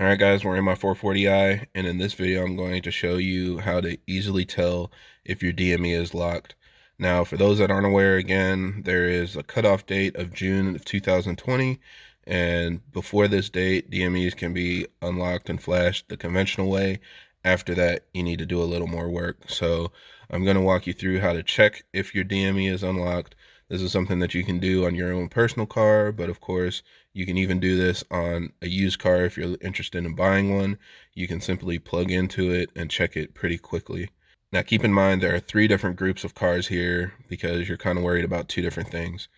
Alright guys, we're in my 440i, and in this video I'm going to show you how to easily tell if your DME is locked. Now, for those that aren't aware, again, there is a cutoff date of June of 2020, and before this date, DMEs can be unlocked and flashed the conventional way. After that, you need to do a little more work. So I'm going to walk you through how to check if your DME is unlocked. This is something that you can do on your own personal car, but of course, you can even do this on a used car if you're interested in buying one. You can simply plug into it and check it pretty quickly. Now, keep in mind there are 3 different groups of cars here because you're kind of worried about 2 different things.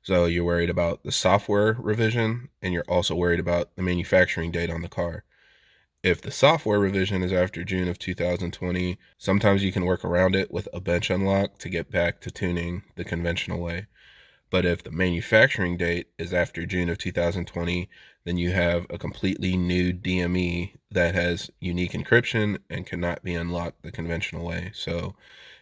So you're worried about the software revision, and you're also worried about the manufacturing date on the car. If the software revision is after June of 2020, sometimes you can work around it with a bench unlock to get back to tuning the conventional way. But if the manufacturing date is after June of 2020, then you have a completely new DME that has unique encryption and cannot be unlocked the conventional way. So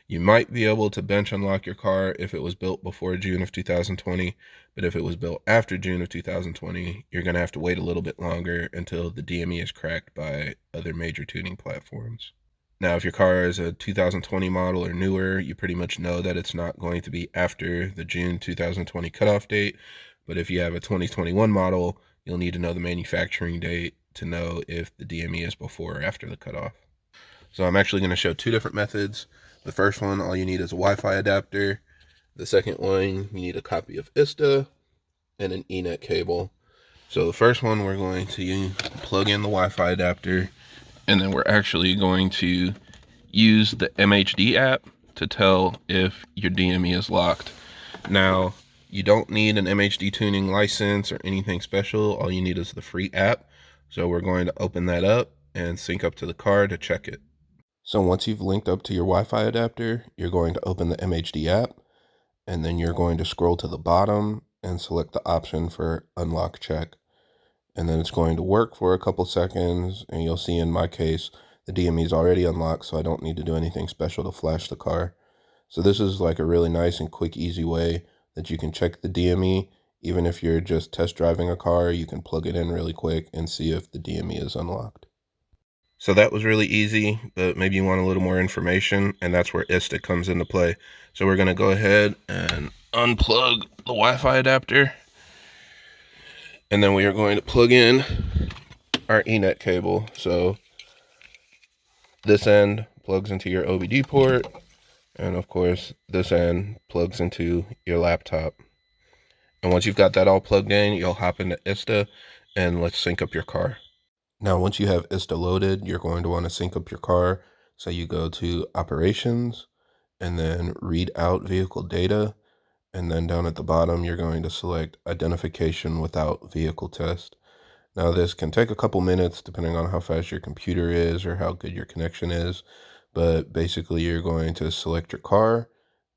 you might be able to bench unlock your car if it was built before June of 2020, but if it was built after June of 2020, you're going to have to wait a little bit longer until the DME is cracked by other major tuning platforms. Now, if your car is a 2020 model or newer, you pretty much know that it's not going to be after the June 2020 cutoff date. But if you have a 2021 model, you'll need to know the manufacturing date to know if the DME is before or after the cutoff. So I'm actually going to show 2 different methods. The first one, all you need is a Wi-Fi adapter. The second one, you need a copy of Ista and an Ethernet cable. So the first one, we're going to plug in the Wi-Fi adapter, and then we're actually going to use the MHD app to tell if your DME is locked. Now, you don't need an MHD Tuning license or anything special. All you need is the free app. So we're going to open that up and sync up to the car to check it. So once you've linked up to your Wi-Fi adapter, you're going to open the MHD app, and then you're going to scroll to the bottom and select the option for unlock check. And then it's going to work for a couple seconds, and you'll see in my case, the DME is already unlocked, so I don't need to do anything special to flash the car. So this is like a really nice and quick, easy way that you can check the DME. Even if you're just test driving a car, you can plug it in really quick and see if the DME is unlocked. So that was really easy, but maybe you want a little more information, and that's where Ista comes into play. So we're going to go ahead and unplug the Wi-Fi adapter, and then we are going to plug in our Ethernet cable. So this end plugs into your OBD port, and of course this end plugs into your laptop. And once you've got that all plugged in, you'll hop into Ista, and let's sync up your car. Now, once you have Ista loaded, you're going to want to sync up your car. So you go to Operations, and then Read Out Vehicle Data. And then down at the bottom, you're going to select Identification Without Vehicle Test. Now, this can take a couple minutes depending on how fast your computer is or how good your connection is. But basically, you're going to select your car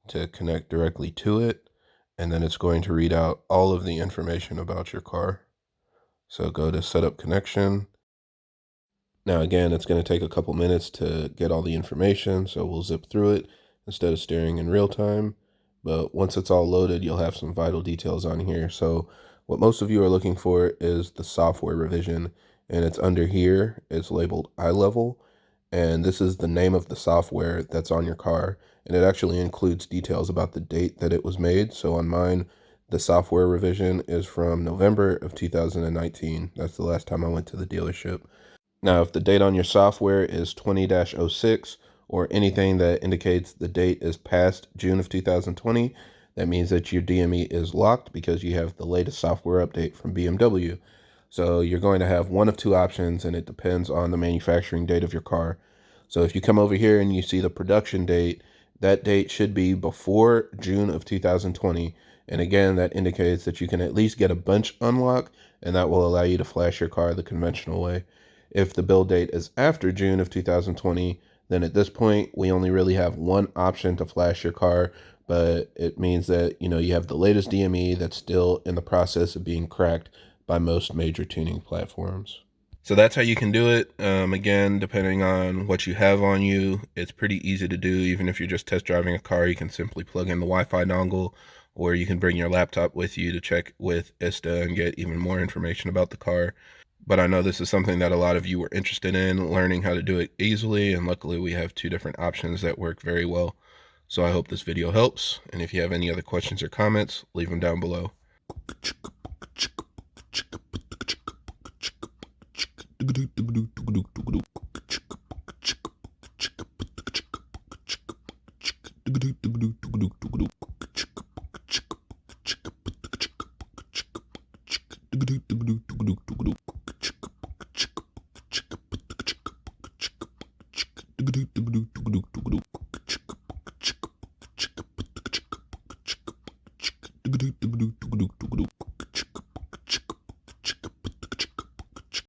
to connect directly to it. And then it's going to read out all of the information about your car. So go to Setup Connection. Now, again, it's going to take a couple minutes to get all the information, so we'll zip through it instead of staring in real time. But once it's all loaded, you'll have some vital details on here. So what most of you are looking for is the software revision, and it's under here. It's labeled iLevel, and this is the name of the software that's on your car, and it actually includes details about the date that it was made. So on mine, the software revision is from November of 2019. That's the last time I went to the dealership. Now, if the date on your software is 20-06 or anything that indicates the date is past June of 2020, that means that your DME is locked because you have the latest software update from BMW. So you're going to have one of 2 options, and it depends on the manufacturing date of your car. So if you come over here and you see the production date, that date should be before June of 2020. And again, that indicates that you can at least get a bunch unlock, and that will allow you to flash your car the conventional way. If the build date is after June of 2020, then at this point, we only really have one option to flash your car, but it means that, you have the latest DME that's still in the process of being cracked by most major tuning platforms. So that's how you can do it. Again, depending on what you have on you, it's pretty easy to do. Even if you're just test driving a car, you can simply plug in the Wi-Fi dongle, or you can bring your laptop with you to check with Ista and get even more information about the car. but I know this is something that a lot of you were interested in, learning how to do it easily, and luckily we have 2 different options that work very well. So I hope this video helps, and if you have any other questions or comments, leave them down below.